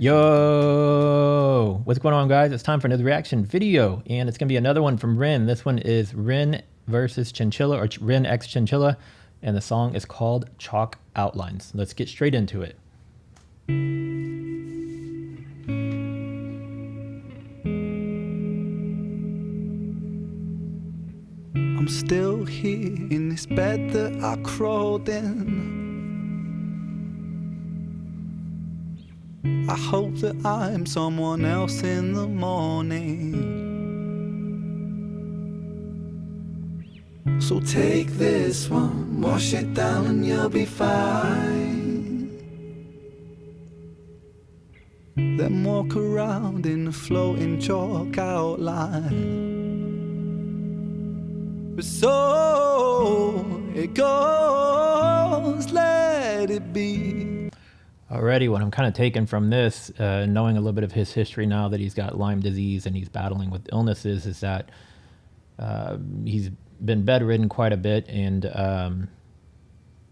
Yo, what's going on, guys? It's time for another reaction video, and it's gonna be another one from Ren. This one is Ren versus Chinchilla, or Ren x Chinchilla, and the song is called Chalk Outlines. Let's get straight into it. I'm still here in this bed that I crawled in. I hope that I'm someone else in the morning. So take this one, wash it down and you'll be fine. Then walk around in a floating chalk outline. But so it goes, let it be. Already, what I'm kind of taking from this, knowing a little bit of his history now that he's got Lyme disease and he's battling with illnesses, is that he's been bedridden quite a bit, and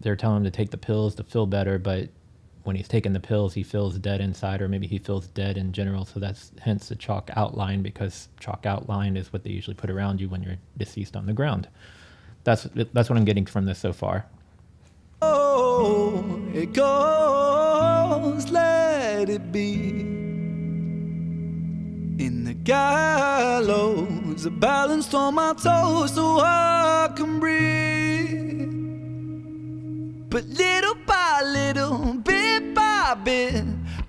they're telling him to take the pills to feel better, but when he's taking the pills, he feels dead inside, or maybe he feels dead in general. So that's hence the chalk outline, because chalk outline is what they usually put around you when you're deceased on the ground. That's what I'm getting from this so far. Oh, it goes, let it be. In the gallows, a balanced on my toes so I can breathe. But little by little, bit by bit,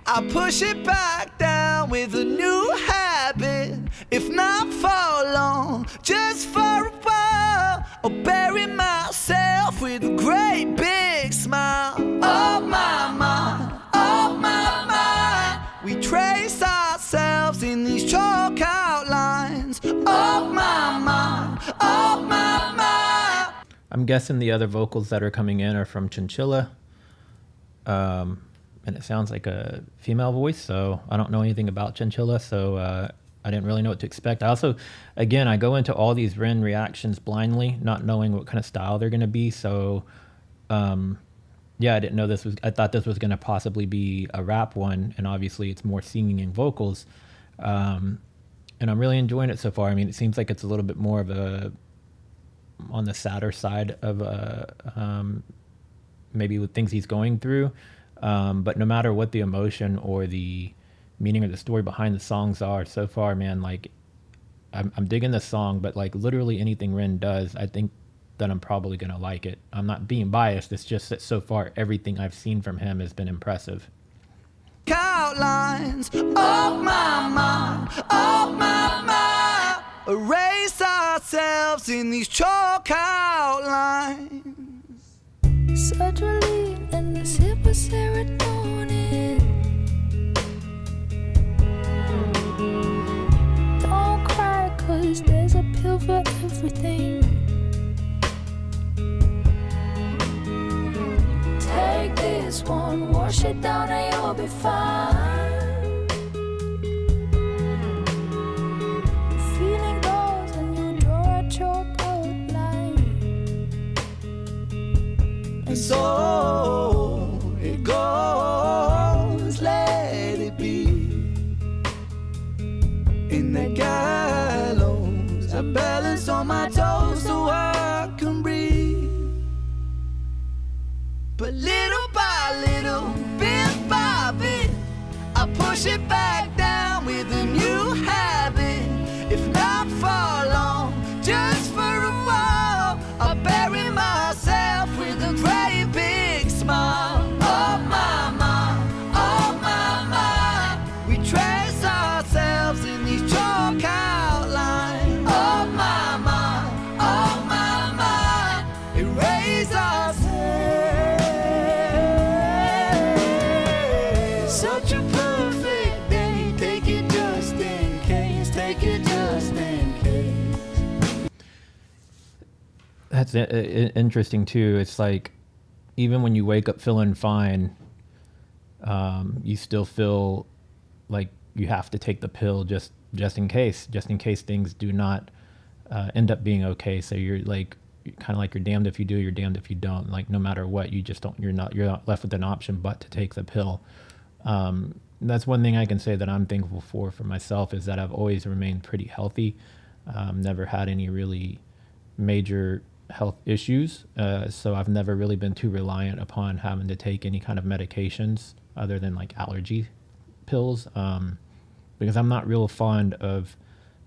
I push it back down with a new habit. If not for long, just for a while, I'll bury myself with a great big smile. Oh my mind, oh my mind, we trace ourselves in these chalk outlines. Oh my mind, oh my mind. I'm guessing the other vocals that are coming in are from Chinchilla. And it sounds like a female voice, so I don't know anything about Chinchilla, so I didn't really know what to expect. I also, again, I go into all these Ren reactions blindly, not knowing what kind of style they're going to be, so yeah, I didn't know this was, I thought this was going to possibly be a rap one, and obviously it's more singing and vocals, and I'm really enjoying it so far. I mean, it seems like it's a little bit more of a, on the sadder side of maybe with things he's going through, but no matter what the emotion or the meaning or the story behind the songs are so far, man, like I'm digging this song, but like literally anything Ren does, I think that I'm probably gonna like it. I'm not being biased, it's just that so far everything I've seen from him has been impressive. Outlines, oh my mind, oh my mind, erase ourselves in these chalk outlines. Sertraline and this hip of serotonin. Don't cry, 'cause there's a pill for everything. Take this one, wash it down and you'll be fine. The feeling goes and you draw a chalk outline. And so it goes, let it be. In the gallows, I balance on my toes so I can breathe. But little by little, bit by bit, I push it back down with a new habit. If not for long, just for a while, I bury myself with a great big smile. Oh my mind, oh my mind, we trace ourselves in these chalk outlines. Oh my mind, oh my mind, erase ourselves. Such a perfect day, take it just in case, take it just in case. That's interesting too. It's like, even when you wake up feeling fine, you still feel like you have to take the pill just in case things do not end up being okay. So you're like, kind of like, you're damned if you do, you're damned if you don't. Like no matter what, you just don't, you're not left with an option but to take the pill. that's one thing I can say that I'm thankful for myself, is that I've always remained pretty healthy. Never had any really major health issues. So I've never really been too reliant upon having to take any kind of medications other than like allergy pills. Because I'm not real fond of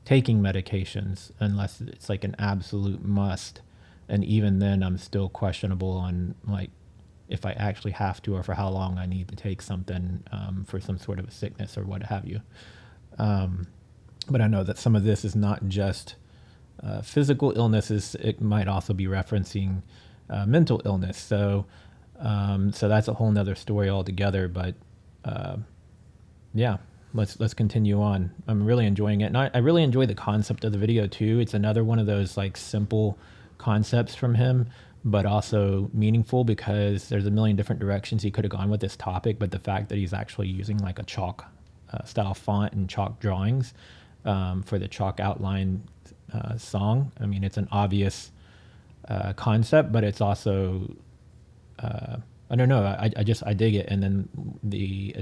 taking medications unless it's like an absolute must. And even then I'm still questionable on like if I actually have to, or for how long I need to take something for some sort of a sickness or what have you. But I know that some of this is not just physical illnesses. It might also be referencing mental illness. So that's a whole nother story altogether. But yeah, let's continue on. I'm really enjoying it. And I really enjoy the concept of the video too. It's another one of those like simple concepts from him, but also meaningful, because there's a million different directions he could have gone with this topic. But the fact that he's actually using like a chalk style font and chalk drawings for the chalk outline song. I mean, it's an obvious concept, but it's also, I don't know. I dig it. And then the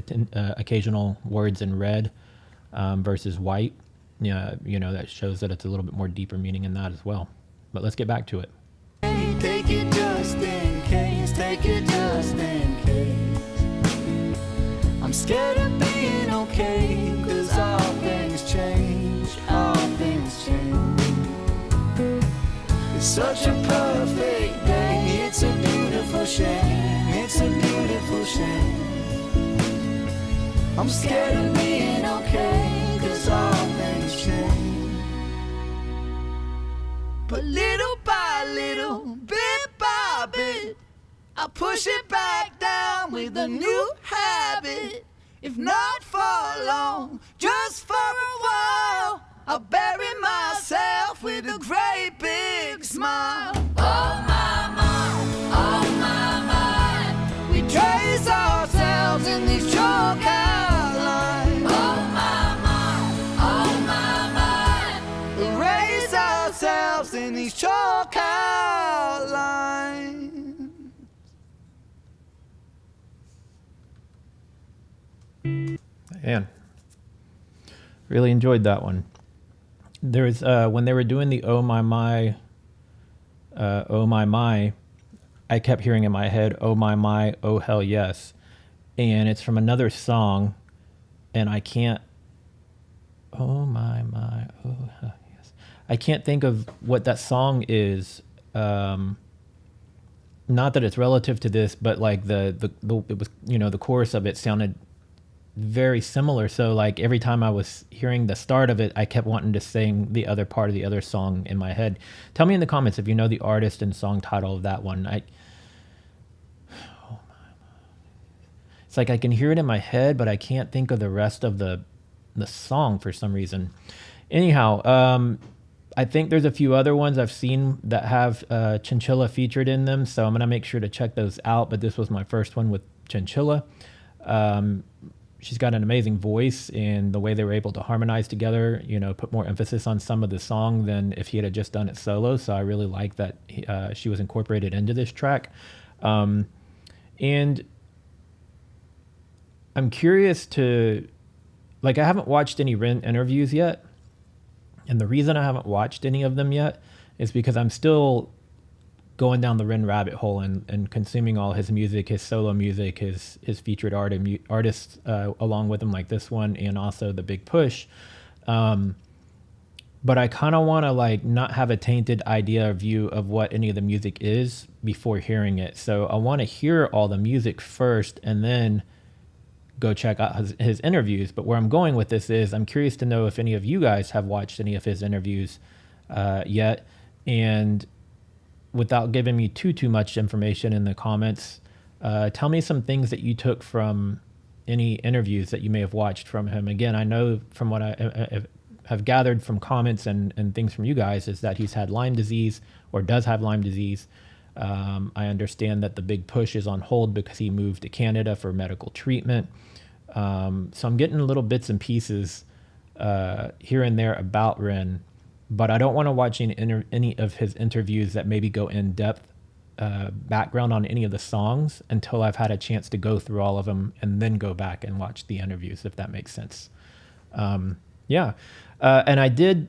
occasional words in red versus white, yeah, you know, that shows that it's a little bit more deeper meaning in that as well. But let's get back to it. Take it just in case, take it just in case. I'm scared of being okay, 'cause all things change, all things change. It's such a perfect day, it's a beautiful shame, it's a beautiful shame. I'm scared of being okay, 'cause all things change. But little by little, bit by bit, I push it back down with a new habit. If not for long, just for a while, I'll bury myself with a great big smile. Oh my, we trace ourselves in these chalk outlines. Oh my, erase ourselves in these chalk outlines. Man, really enjoyed that one. There's when they were doing the oh my, I kept hearing in my head, oh my, oh hell yes. And it's from another song, and I can't, oh my, oh hell yes. I can't think of what that song is. Not that it's relative to this, but like the it was, you know, the chorus of it sounded very similar. So like every time I was hearing the start of it, I kept wanting to sing the other part of the other song in my head. Tell me in the comments if you know the artist and song title of that one. It's like I can hear it in my head, but I can't think of the rest of the song for some reason. Anyhow, I think there's a few other ones I've seen that have Chinchilla featured in them, so I'm gonna make sure to check those out. But this was my first one with Chinchilla. She's got an amazing voice, and the way they were able to harmonize together, you know, put more emphasis on some of the song than if he had just done it solo. So I really like that she was incorporated into this track. And I'm curious to, like, I haven't watched any Ren interviews yet. And the reason I haven't watched any of them yet is because I'm still going down the Ren rabbit hole and consuming all his music, his solo music, his featured artists along with him, like this one, and also the Big Push. But I kind of want to like not have a tainted idea or view of what any of the music is before hearing it. So I want to hear all the music first and then go check out his interviews. But where I'm going with this is I'm curious to know if any of you guys have watched any of his interviews yet. And without giving me too much information in the comments, tell me some things that you took from any interviews that you may have watched from him. Again, I know from what I have gathered from comments and things from you guys is that he's had Lyme disease or does have Lyme disease. I understand that the Big Push is on hold because he moved to Canada for medical treatment. So I'm getting little bits and pieces here and there about Ren, but I don't want to watch any of his interviews that maybe go in depth background on any of the songs until I've had a chance to go through all of them and then go back and watch the interviews, if that makes sense. Yeah. And I did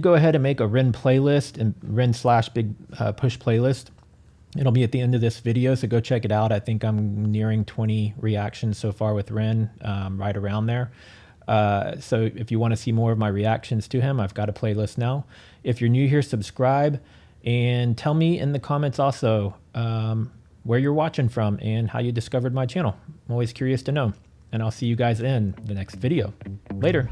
go ahead and make a Ren playlist and Ren/Big Push playlist. It'll be at the end of this video, so go check it out. I think I'm nearing 20 reactions so far with Ren, right around there. So if you want to see more of my reactions to him, I've got a playlist now. If you're new here, subscribe and tell me in the comments also where you're watching from and how you discovered my channel. I'm always curious to know. And I'll see you guys in the next video. Later.